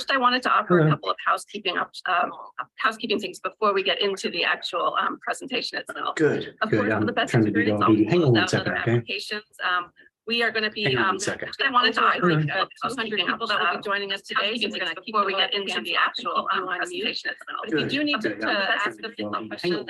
First, I wanted to offer a couple of housekeeping things before we get into the actual presentation itself. Good. Of Good. course, I'm the best trying to be experience, all duty. Hang on one without second, other okay? applications. We are going to be. Hang on one second. I wanted to highlight 200 people that will be joining us today. So we're going to keep before we get into the actual presentation itself. But if you do need to ask a follow-up question,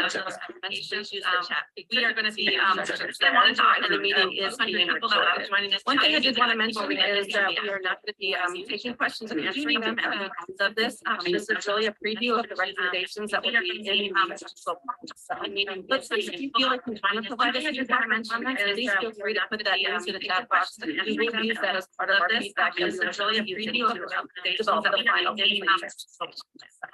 we are going to be. And the meeting is being recorded. One thing I did want to mention is that we are not going to be taking questions and answering them at the end of this. This is really a preview of the recommendations that will be in the meeting. Let's see if you feel like you want to provide us with comments, please feel free to put that into the chat box, and we will use that as part of our feedback. And it's really a preview of the recommendations that the final.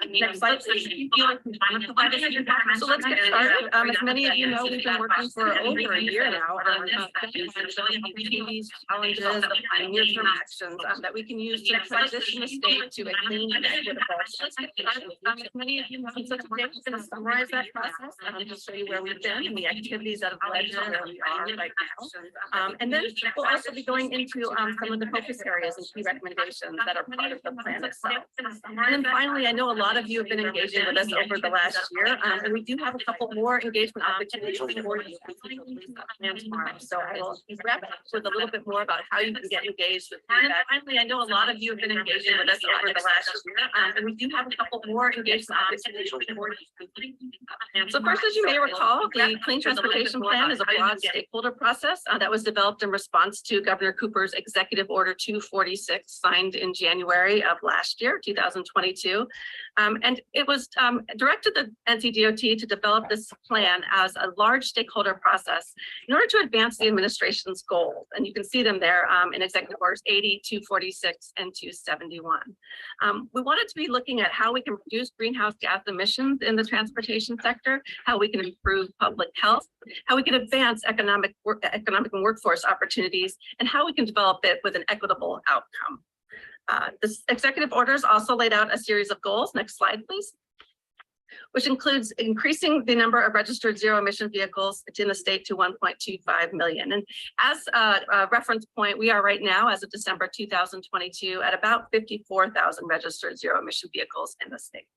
Next slide, please. If you feel like you want to provide us with comments. So let's get started. As many of you know, we've been working for over a year now on these challenges and near-term actions that we can use to transition the state to a clean and equitable. Many of you know, so today I'm going to summarize that process and just show you where we've been and the activities that have led to where we are right now. And then we'll also be going into some of the focus areas and key recommendations that are part of the plan itself. And then finally, I know a lot of you have been engaging with us over the last year, and we do have a couple more engagement opportunities for you plan tomorrow. So I will wrap up with a little bit more about how you can get engaged with feedback. And finally, I know a lot of you have been engaging with us over the last year, and we do have a couple more engagement opportunities for you. So first, as you may recall, the Clean Transportation Plan is a broad stakeholder process that was developed in response to Governor Cooper's Executive Order 246, signed in January of last year, 2022. And it was directed the NCDOT to develop this plan as a large stakeholder process in order to advance the administration's goals. And you can see them there in Executive Orders 80, 246, and 271. We wanted to be looking at how we can reduce greenhouse gas emissions in the transportation sector, how we can improve public health, how we can advance economic and workforce opportunities, and how we can develop it with an equitable outcome. This executive orders also laid out a series of goals. Next slide, please. Which includes increasing the number of registered zero emission vehicles in the state to 1.25 million. And as a reference point, we are right now, as of December 2022, at about 54,000 registered zero emission vehicles in the state.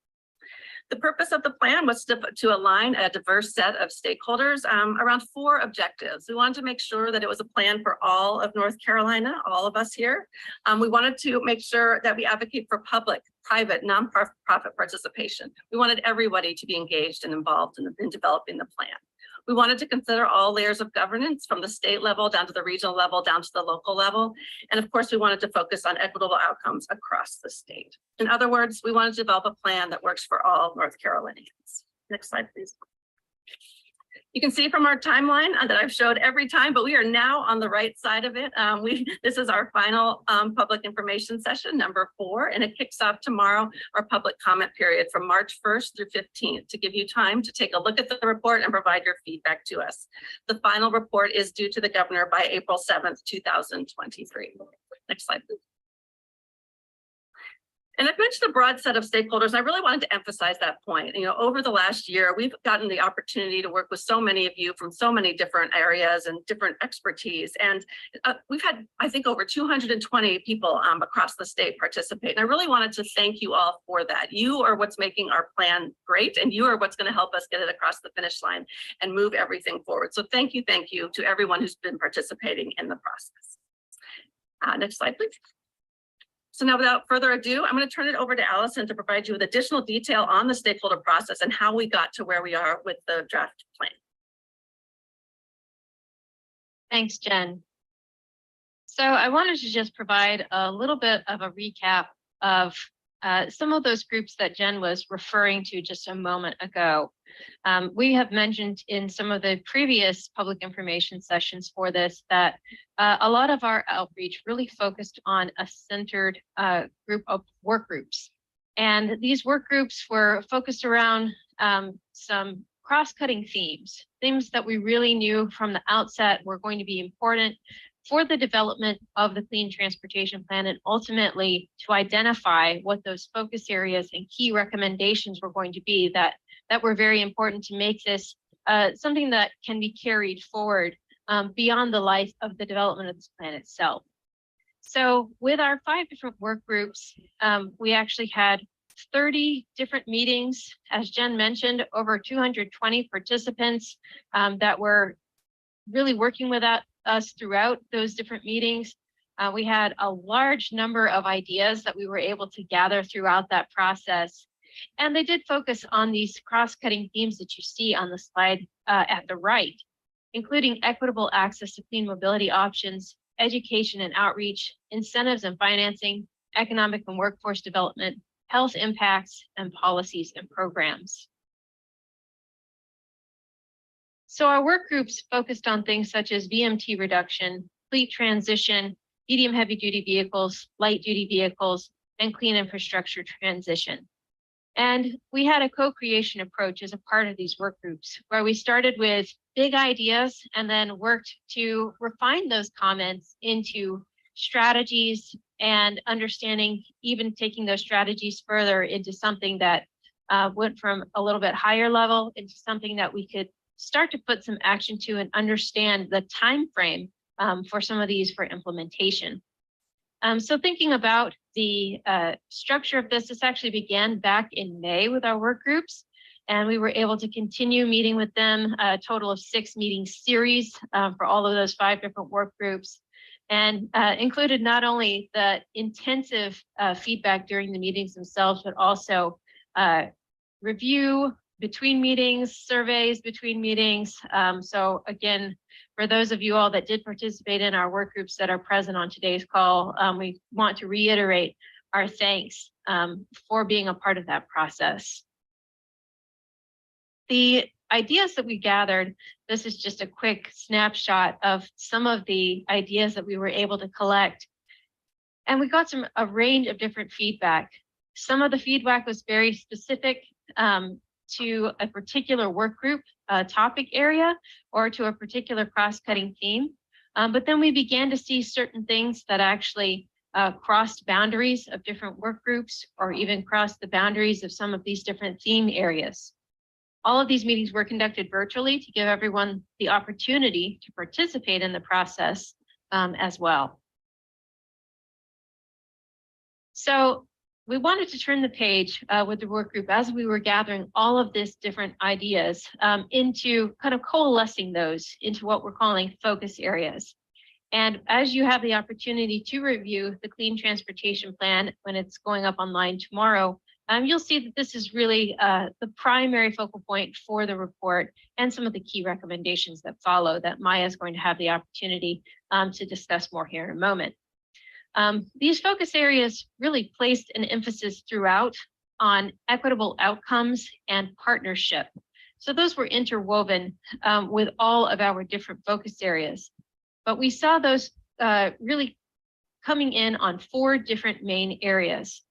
The purpose of the plan was to align a diverse set of stakeholders around four objectives. We wanted to make sure that it was a plan for all of North Carolina, all of us here. We wanted to make sure that we advocate for public, private, nonprofit participation. We wanted everybody to be engaged and involved in developing the plan. We wanted to consider all layers of governance, from the state level down to the regional level, down to the local level. And of course, we wanted to focus on equitable outcomes across the state. In other words, we wanted to develop a plan that works for all North Carolinians. Next slide, please. You can see from our timeline that I've showed every time, but we are now on the right side of it. This is our final public information session, number 4, and it kicks off tomorrow our public comment period from March 1st through 15th to give you time to take a look at the report and provide your feedback to us. The final report is due to the governor by April 7th, 2023. Next slide, please. And I've mentioned a broad set of stakeholders, and I really wanted to emphasize that point. You know, over the last year, we've gotten the opportunity to work with so many of you from so many different areas and different expertise. And we've had, I think, over 220 people across the state participate. And I really wanted to thank you all for that. You are what's making our plan great, and you are what's going to help us get it across the finish line and move everything forward. So thank you to everyone who's been participating in the process. Next slide, please. So now, without further ado, I'm going to turn it over to Allison to provide you with additional detail on the stakeholder process and how we got to where we are with the draft plan. Thanks, Jen. So I wanted to just provide a little bit of a recap of some of those groups that Jen was referring to just a moment ago. We have mentioned in some of the previous public information sessions for this that a lot of our outreach really focused on a centered group of work groups. And these work groups were focused around some cross-cutting themes that we really knew from the outset were going to be important for the development of the Clean Transportation Plan, and ultimately to identify what those focus areas and key recommendations were going to be that were very important to make this something that can be carried forward beyond the life of the development of this plan itself. So with our 5 different work groups, we actually had 30 different meetings. As Jen mentioned, over 220 participants that were really working with us throughout those different meetings. We had a large number of ideas that we were able to gather throughout that process. And they did focus on these cross-cutting themes that you see on the slide at the right, including equitable access to clean mobility options, education and outreach, incentives and financing, economic and workforce development, health impacts, and policies and programs. So our work groups focused on things such as VMT reduction, fleet transition, medium heavy duty vehicles, light duty vehicles, and clean infrastructure transition. And we had a co-creation approach as a part of these work groups, where we started with big ideas and then worked to refine those comments into strategies and understanding, even taking those strategies further into something that went from a little bit higher level into something that we could start to put some action to and understand the time frame for some of these for implementation. So thinking about the structure of this actually began back in May with our work groups, and we were able to continue meeting with them, a total of 6 meeting series for all of those 5 different work groups, and included not only the intensive feedback during the meetings themselves, but also review between meetings, surveys between meetings. So again, for those of you all that did participate in our work groups that are present on today's call, we want to reiterate our thanks for being a part of that process. The ideas that we gathered, this is just a quick snapshot of some of the ideas that we were able to collect. And we got a range of different feedback. Some of the feedback was very specific to a particular work group topic area or to a particular cross-cutting theme. But then we began to see certain things that actually crossed boundaries of different work groups or even crossed the boundaries of some of these different theme areas. All of these meetings were conducted virtually to give everyone the opportunity to participate in the process as well. So we wanted to turn the page with the work group as we were gathering all of these different ideas into kind of coalescing those into what we're calling focus areas. And as you have the opportunity to review the Clean Transportation Plan when it's going up online tomorrow, you'll see that this is really the primary focal point for the report and some of the key recommendations that follow that Maya is going to have the opportunity to discuss more here in a moment. These focus areas really placed an emphasis throughout on equitable outcomes and partnership. So those were interwoven with all of our different focus areas. But we saw those really coming in on 4 different main areas.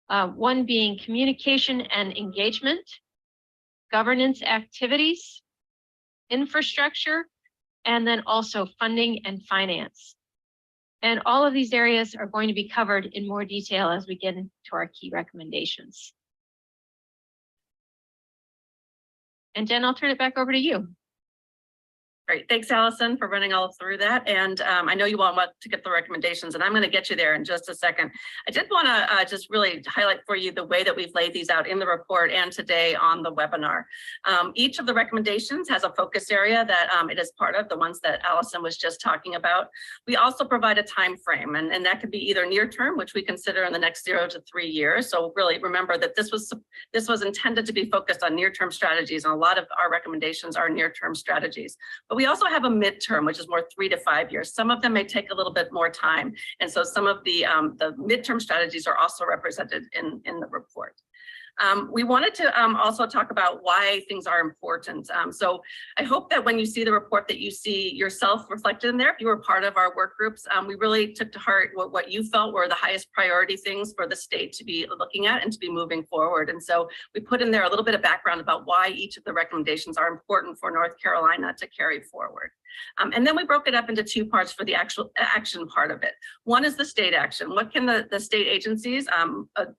One being communication and engagement, governance activities, infrastructure, and then also funding and finance. And all of these areas are going to be covered in more detail as we get into our key recommendations. And Jen, I'll turn it back over to you. Great. Thanks, Allison, for running all through that. And I know you want to get the recommendations, and I'm going to get you there in just a second. I did want to just really highlight for you the way that we've laid these out in the report and today on the webinar. Each of the recommendations has a focus area that it is part of, the ones that Allison was just talking about. We also provide a time frame, and that could be either near term, which we consider in the next 0 to 3 years. So really remember that this was intended to be focused on near-term strategies, and a lot of our recommendations are near-term strategies. But we also have a midterm, which is more 3 to 5 years. Some of them may take a little bit more time. And so some of the midterm strategies are also represented in the report. We wanted to also talk about why things are important. So I hope that when you see the report that you see yourself reflected in there. If you were part of our work groups, we really took to heart what you felt were the highest priority things for the state to be looking at and to be moving forward. And so we put in there a little bit of background about why each of the recommendations are important for North Carolina to carry forward. And then we broke it up into two parts for the actual action part of it. One is the state action. What can the state agencies,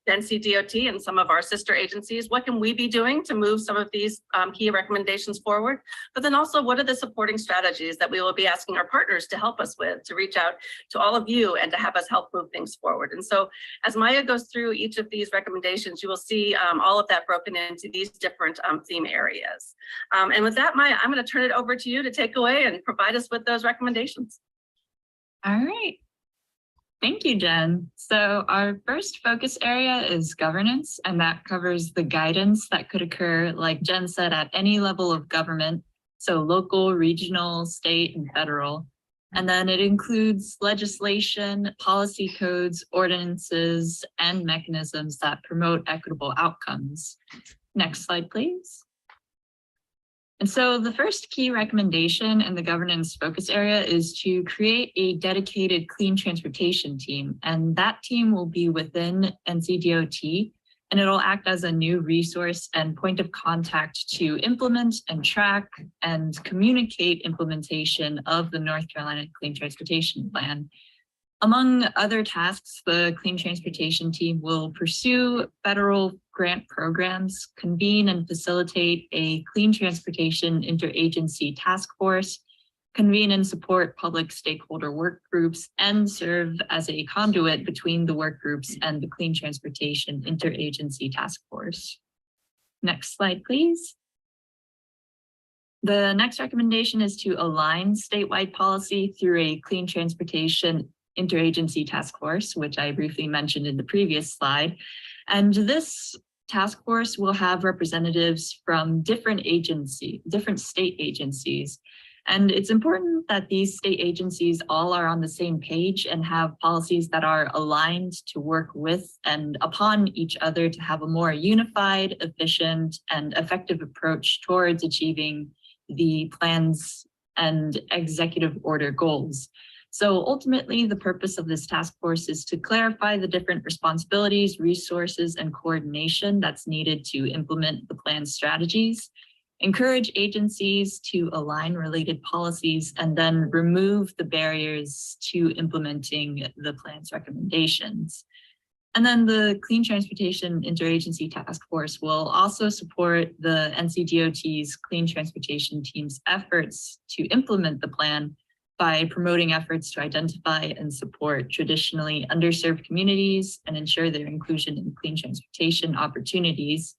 NCDOT and some of our sister agencies, what can we be doing to move some of these key recommendations forward? But then also, what are the supporting strategies that we will be asking our partners to help us with, to reach out to all of you and to have us help move things forward? And so as Maya goes through each of these recommendations, you will see all of that broken into these different theme areas. And with that, Maya, I'm going to turn it over to you to take away and provide us with those recommendations. All right. Thank you, Jen. So our first focus area is governance, and that covers the guidance that could occur, like Jen said, at any level of government, so local, regional, state, and federal. And then it includes legislation, policy codes, ordinances, and mechanisms that promote equitable outcomes. Next slide, please. And so the first key recommendation in the governance focus area is to create a dedicated clean transportation team. And that team will be within NCDOT, and it'll act as a new resource and point of contact to implement and track and communicate implementation of the North Carolina Clean Transportation Plan. Among other tasks, the Clean Transportation Team will pursue federal grant programs, convene and facilitate a clean transportation interagency task force, convene and support public stakeholder work groups, and serve as a conduit between the work groups and the Clean Transportation Interagency Task Force. Next slide, please. The next recommendation is to align statewide policy through a Clean Transportation Interagency Task Force, which I briefly mentioned in the previous slide. And this task force will have representatives from different state agencies. And it's important that these state agencies all are on the same page and have policies that are aligned to work with and upon each other to have a more unified, efficient, and effective approach towards achieving the plan's and executive order goals. So ultimately, the purpose of this task force is to clarify the different responsibilities, resources, and coordination that's needed to implement the plan's strategies, encourage agencies to align related policies, and then remove the barriers to implementing the plan's recommendations. And then the Clean Transportation Interagency Task Force will also support the NCDOT's Clean Transportation Team's efforts to implement the plan by promoting efforts to identify and support traditionally underserved communities and ensure their inclusion in clean transportation opportunities,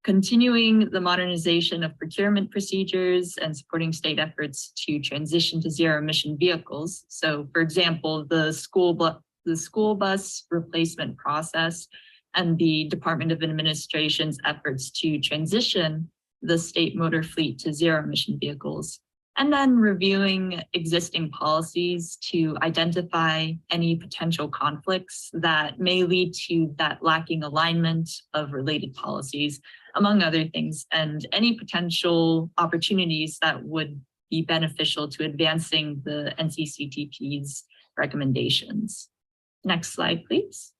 continuing the modernization of procurement procedures and supporting state efforts to transition to zero-emission vehicles. So, for example, the school bus replacement process and the Department of Administration's efforts to transition the state motor fleet to zero-emission vehicles. And then reviewing existing policies to identify any potential conflicts that may lead to that lacking alignment of related policies, among other things, and any potential opportunities that would be beneficial to advancing the NCCTP's recommendations. Next slide, please.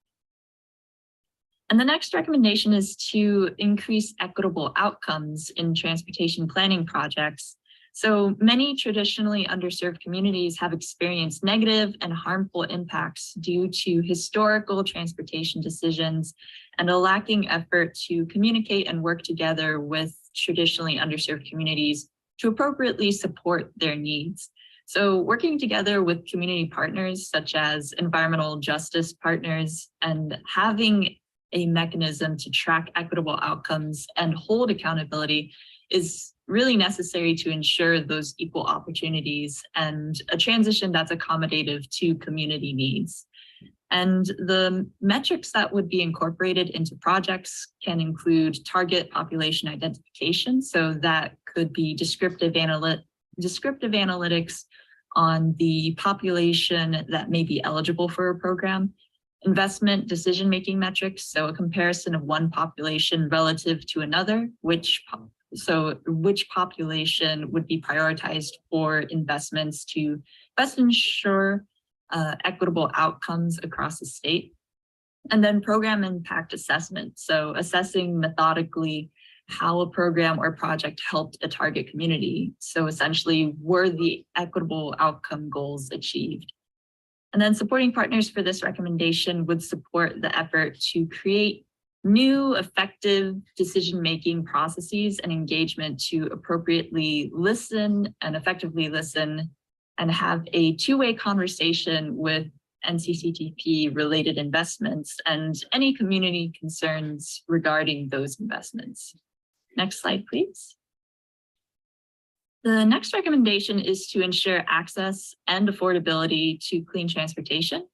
And the next recommendation is to increase equitable outcomes in transportation planning projects. So many traditionally underserved communities have experienced negative and harmful impacts due to historical transportation decisions and a lacking effort to communicate and work together with traditionally underserved communities to appropriately support their needs. So working together with community partners such as environmental justice partners and having a mechanism to track equitable outcomes and hold accountability is really necessary to ensure those equal opportunities and a transition that's accommodative to community needs. And the metrics that would be incorporated into projects can include target population identification. So that could be descriptive analytics on the population that may be eligible for a program, investment decision-making metrics, so a comparison of one population relative to another, which population would be prioritized for investments to best ensure equitable outcomes across the state. And then program impact assessment, so assessing methodically how a program or project helped a target community. So essentially, were the equitable outcome goals achieved? And then supporting partners for this recommendation would support the effort to create new effective decision-making processes and engagement to appropriately listen and effectively listen and have a two-way conversation with NCCTP related investments and any community concerns regarding those investments. Next slide, please. The next recommendation is to ensure access and affordability to clean transportation.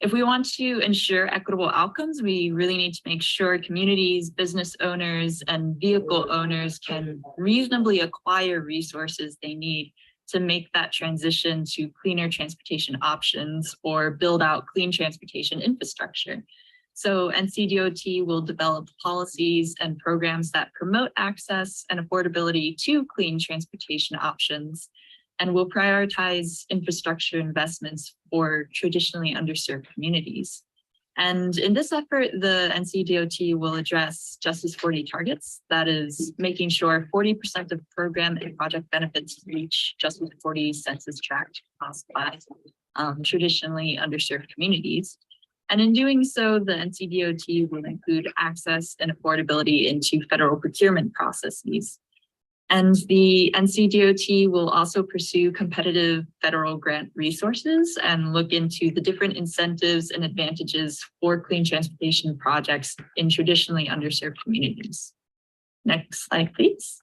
If we want to ensure equitable outcomes, we really need to make sure communities, business owners, and vehicle owners can reasonably acquire resources they need to make that transition to cleaner transportation options or build out clean transportation infrastructure. So NCDOT will develop policies and programs that promote access and affordability to clean transportation options, and will prioritize infrastructure investments for traditionally underserved communities. And in this effort, the NCDOT will address Justice 40 targets. That is making sure 40% of program and project benefits reach Justice 40 census tract cost by traditionally underserved communities. And in doing so, the NCDOT will include access and affordability into federal procurement processes. And the NCDOT will also pursue competitive federal grant resources and look into the different incentives and advantages for clean transportation projects in traditionally underserved communities. Next slide, please.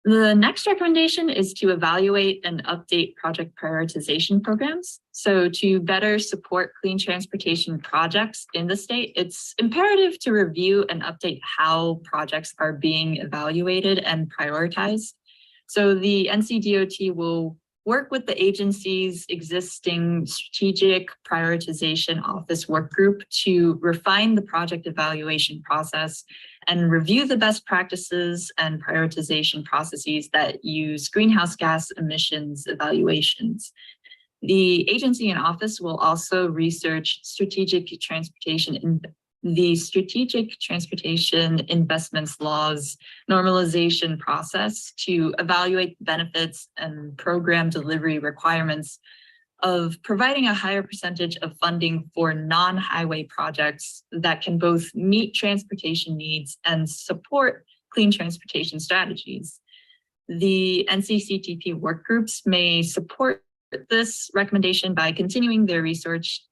The next recommendation is to evaluate and update project prioritization programs. So to better support clean transportation projects in the state, it's imperative to review and update how projects are being evaluated and prioritized. So the NCDOT will work with the agency's existing strategic prioritization office work group to refine the project evaluation process and review the best practices and prioritization processes that use greenhouse gas emissions evaluations. The agency and office will also research the strategic transportation investments laws normalization process to evaluate benefits and program delivery requirements of providing a higher percentage of funding for non-highway projects that can both meet transportation needs and support clean transportation strategies. The NCCTP work groups may support this recommendation by continuing their research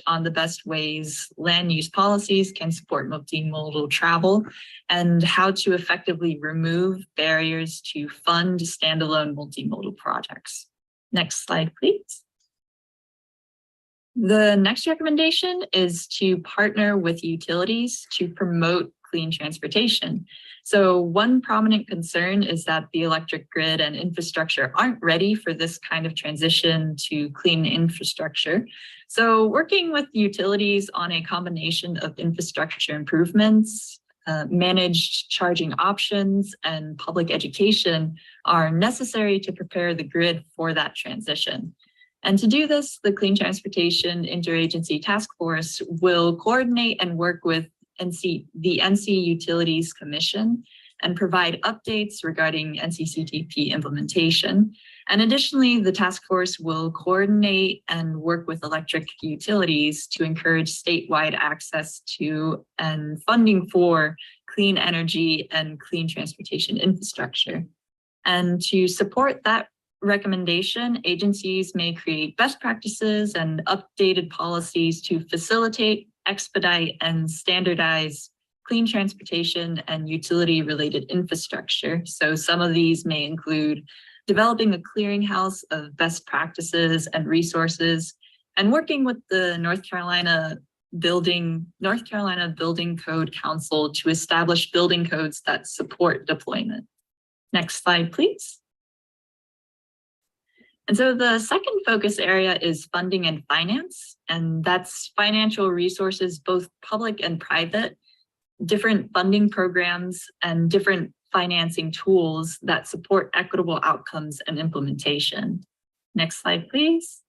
on the best ways land use policies can support multimodal travel and how to effectively remove barriers to fund standalone multimodal projects. Next slide, please. The next recommendation is to partner with utilities to promote clean transportation. So one prominent concern is that the electric grid and infrastructure aren't ready for this kind of transition to clean infrastructure. So working with utilities on a combination of infrastructure improvements, managed charging options, and public education are necessary to prepare the grid for that transition. And to do this, the Clean Transportation Interagency Task Force will coordinate and work with the NC Utilities Commission and provide updates regarding NCCTP implementation. And additionally, the task force will coordinate and work with electric utilities to encourage statewide access to and funding for clean energy and clean transportation infrastructure. And to support that recommendation, agencies may create best practices and updated policies to facilitate, expedite, and standardize clean transportation and utility-related infrastructure. So some of these may include developing a clearinghouse of best practices and resources, and working with the North Carolina Building Code Council to establish building codes that support deployment. Next slide, please. And so the second focus area is funding and finance, and that's financial resources, both public and private, different funding programs, and different financing tools that support equitable outcomes and implementation. Next slide, please.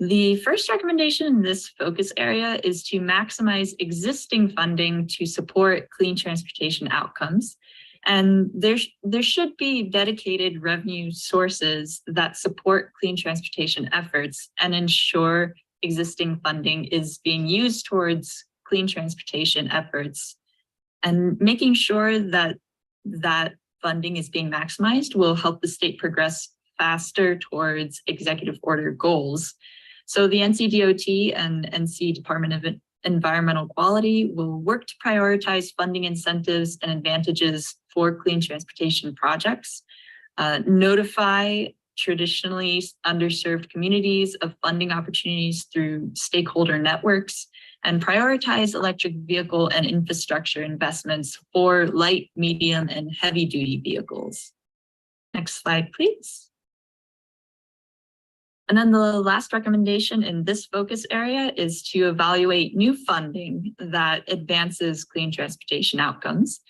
The first recommendation in this focus area is to maximize existing funding to support clean transportation outcomes. And there should be dedicated revenue sources that support clean transportation efforts and ensure existing funding is being used towards clean transportation efforts. And making sure that that funding is being maximized will help the state progress faster towards executive order goals. So the NCDOT and NC Department of Environmental Quality will work to prioritize funding incentives and advantages for clean transportation projects, notify traditionally underserved communities of funding opportunities through stakeholder networks, and prioritize electric vehicle and infrastructure investments for light, medium, and heavy-duty vehicles. Next slide, please. And then the last recommendation in this focus area is to evaluate new funding that advances clean transportation outcomes.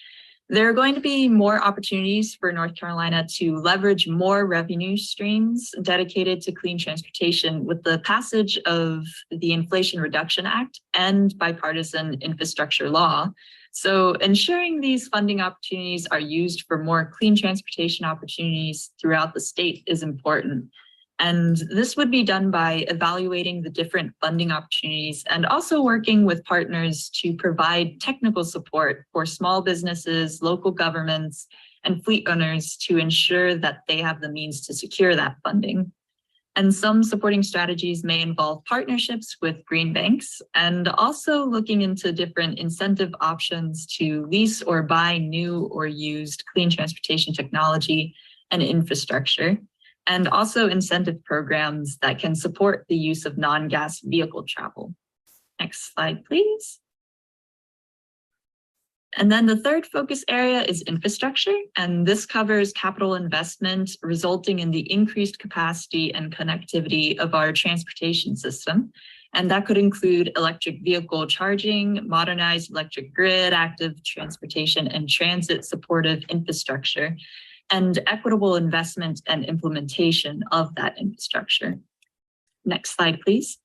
There are going to be more opportunities for North Carolina to leverage more revenue streams dedicated to clean transportation with the passage of the Inflation Reduction Act and bipartisan infrastructure law. So ensuring these funding opportunities are used for more clean transportation opportunities throughout the state is important. And this would be done by evaluating the different funding opportunities and also working with partners to provide technical support for small businesses, local governments, and fleet owners to ensure that they have the means to secure that funding. And some supporting strategies may involve partnerships with green banks and also looking into different incentive options to lease or buy new or used clean transportation technology and infrastructure, and also incentive programs that can support the use of non-gas vehicle travel. Next slide, please. And then the third focus area is infrastructure, and this covers capital investment resulting in the increased capacity and connectivity of our transportation system. And that could include electric vehicle charging, modernized electric grid, active transportation, and transit supportive infrastructure, and equitable investment and implementation of that infrastructure. Next slide, please.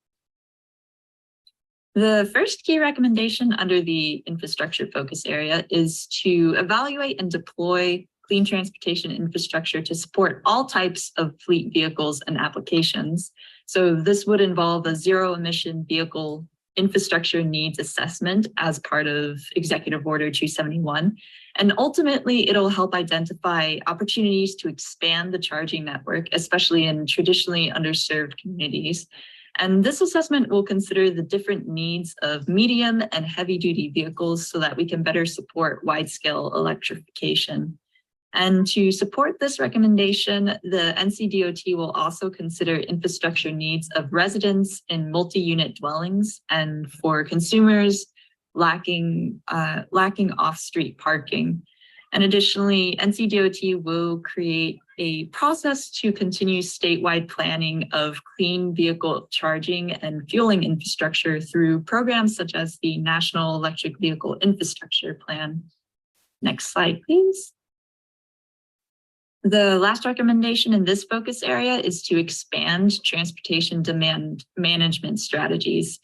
The first key recommendation under the infrastructure focus area is to evaluate and deploy clean transportation infrastructure to support all types of fleet vehicles and applications. So this would involve a zero emission vehicle infrastructure needs assessment as part of Executive Order 271. And ultimately, it'll help identify opportunities to expand the charging network, especially in traditionally underserved communities. And this assessment will consider the different needs of medium and heavy duty vehicles so that we can better support wide-scale electrification. And to support this recommendation, the NCDOT will also consider infrastructure needs of residents in multi-unit dwellings and for consumers lacking off-street parking. And additionally, NCDOT will create a process to continue statewide planning of clean vehicle charging and fueling infrastructure through programs such as the National Electric Vehicle Infrastructure Plan. Next slide, please. The last recommendation in this focus area is to expand transportation demand management strategies.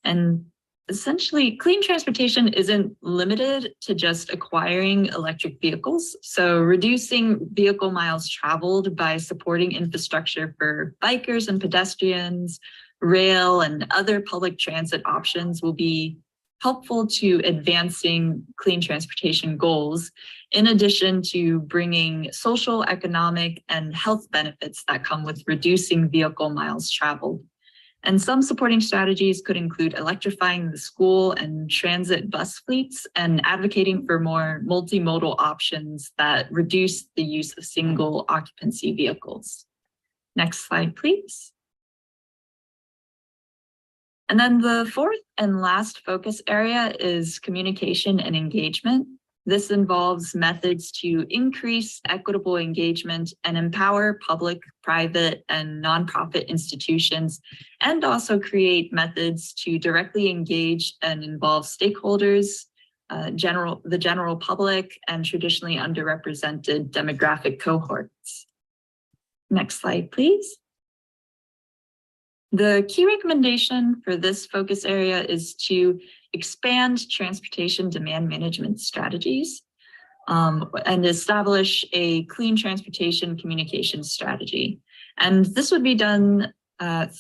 And essentially, clean transportation isn't limited to just acquiring electric vehicles. So reducing vehicle miles traveled by supporting infrastructure for bikers and pedestrians, rail, and other public transit options will be helpful to advancing clean transportation goals, in addition to bringing social, economic, and health benefits that come with reducing vehicle miles traveled. And some supporting strategies could include electrifying the school and transit bus fleets and advocating for more multimodal options that reduce the use of single occupancy vehicles. Next slide, please. And then the fourth and last focus area is communication and engagement. This involves methods to increase equitable engagement and empower public, private, and nonprofit institutions, and also create methods to directly engage and involve stakeholders, the general public, and traditionally underrepresented demographic cohorts. Next slide, please. The key recommendation for this focus area is to expand transportation demand management strategies and establish a clean transportation communication strategy. And this would be done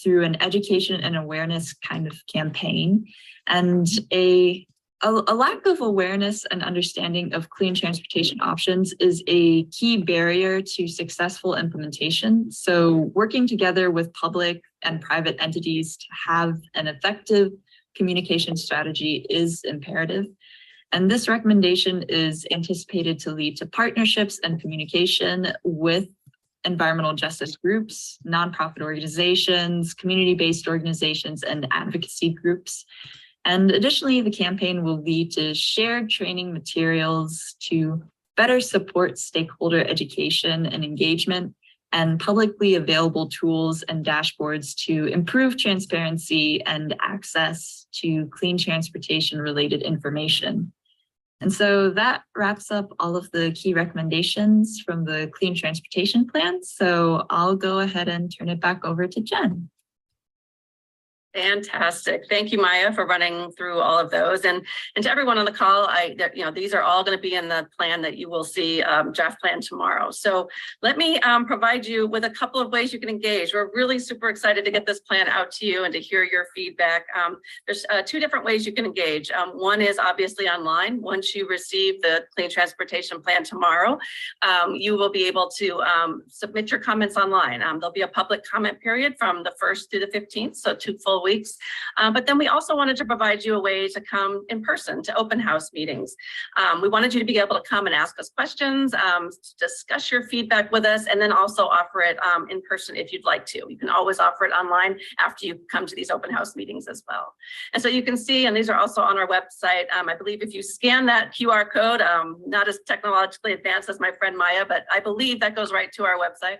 through an education and awareness kind of campaign. And a lack of awareness and understanding of clean transportation options is a key barrier to successful implementation. So working together with public and private entities to have an effective communication strategy is imperative. And this recommendation is anticipated to lead to partnerships and communication with environmental justice groups, nonprofit organizations, community-based organizations, and advocacy groups. And additionally, the campaign will lead to shared training materials to better support stakeholder education and engagement, and publicly available tools and dashboards to improve transparency and access to clean transportation related information. And so that wraps up all of the key recommendations from the Clean Transportation Plan. So I'll go ahead and turn it back over to Jen. Fantastic. Thank you, Maya, for running through all of those. And to everyone on the call, these are all going to be in the plan that you will see draft plan tomorrow. So let me provide you with a couple of ways you can engage. We're really super excited to get this plan out to you and to hear your feedback. There's two different ways you can engage. One is obviously online. Once you receive the Clean Transportation Plan tomorrow, you will be able to submit your comments online. There'll be a public comment period from the 1st through the 15th, so 2 full weeks. But then we also wanted to provide you a way to come in person to open house meetings. We wanted you to be able to come and ask us questions, discuss your feedback with us, and then also offer it in person if you'd like to. You can always offer it online after you come to these open house meetings as well. And so you can see, and these are also on our website. I believe if you scan that QR code, not as technologically advanced as my friend Maya, but I believe that goes right to our website.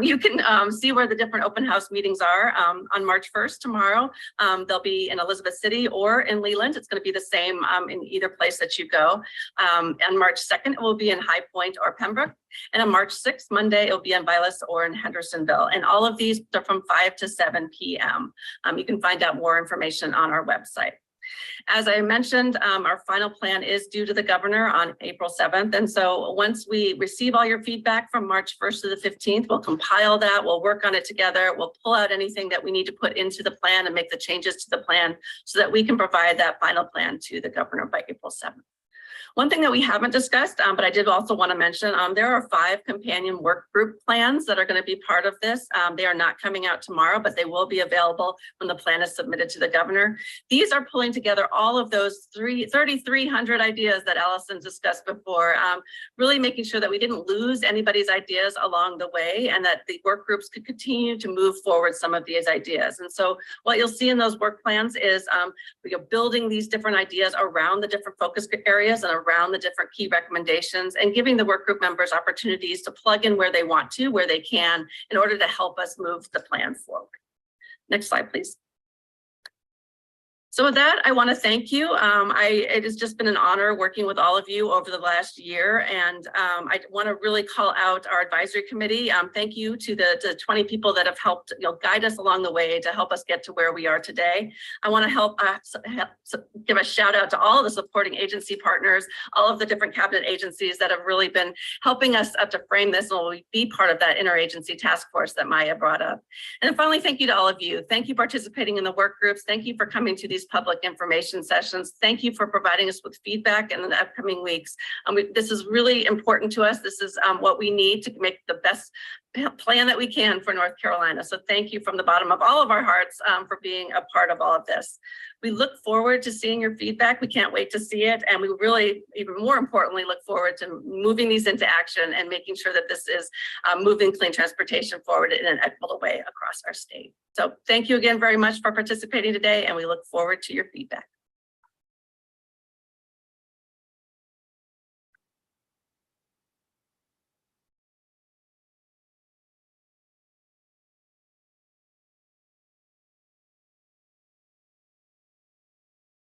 You can see where the different open house meetings are on March 1st, tomorrow. They'll be in Elizabeth City or in Leland. It's going to be the same in either place that you go. On March 2nd, it will be in High Point or Pembroke. And on March 6th, Monday, it'll be in Vilas or in Hendersonville. And all of these are from 5 to 7 p.m. You can find out more information on our website. As I mentioned, our final plan is due to the governor on April 7th. And so once we receive all your feedback from March 1st to the 15th, we'll compile that, we'll work on it together, we'll pull out anything that we need to put into the plan and make the changes to the plan so that we can provide that final plan to the governor by April 7th. One thing that we haven't discussed, but I did also want to mention, there are 5 companion work group plans that are going to be part of this. They are not coming out tomorrow, but they will be available when the plan is submitted to the governor. These are pulling together all of those 3,300 ideas that Allison discussed before, really making sure that we didn't lose anybody's ideas along the way and that the work groups could continue to move forward some of these ideas. And so what you'll see in those work plans is we are building these different ideas around the different focus areas and around the different key recommendations and giving the work group members opportunities to plug in where they want to, where they can, in order to help us move the plan forward. Next slide, please. So with that, I want to thank you. It has just been an honor working with all of you over the last year. And I want to really call out our advisory committee. Thank you to the 20 people that have helped guide us along the way to help us get to where we are today. I want to give a shout out to all of the supporting agency partners, all of the different cabinet agencies that have really been helping us to frame this and will be part of that interagency task force that Maya brought up. And then finally, thank you to all of you. Thank you for participating in the work groups. Thank you for coming to these public information sessions. Thank you for providing us with feedback in the upcoming weeks. This is really important to us. This is what we need to make the best plan that we can for North Carolina. So thank you from the bottom of all of our hearts for being a part of all of this. We look forward to seeing your feedback. We can't wait to see it. And we really, even more importantly, look forward to moving these into action and making sure that this is moving clean transportation forward in an equitable way across our state. So thank you again very much for participating today, and we look forward to your feedback.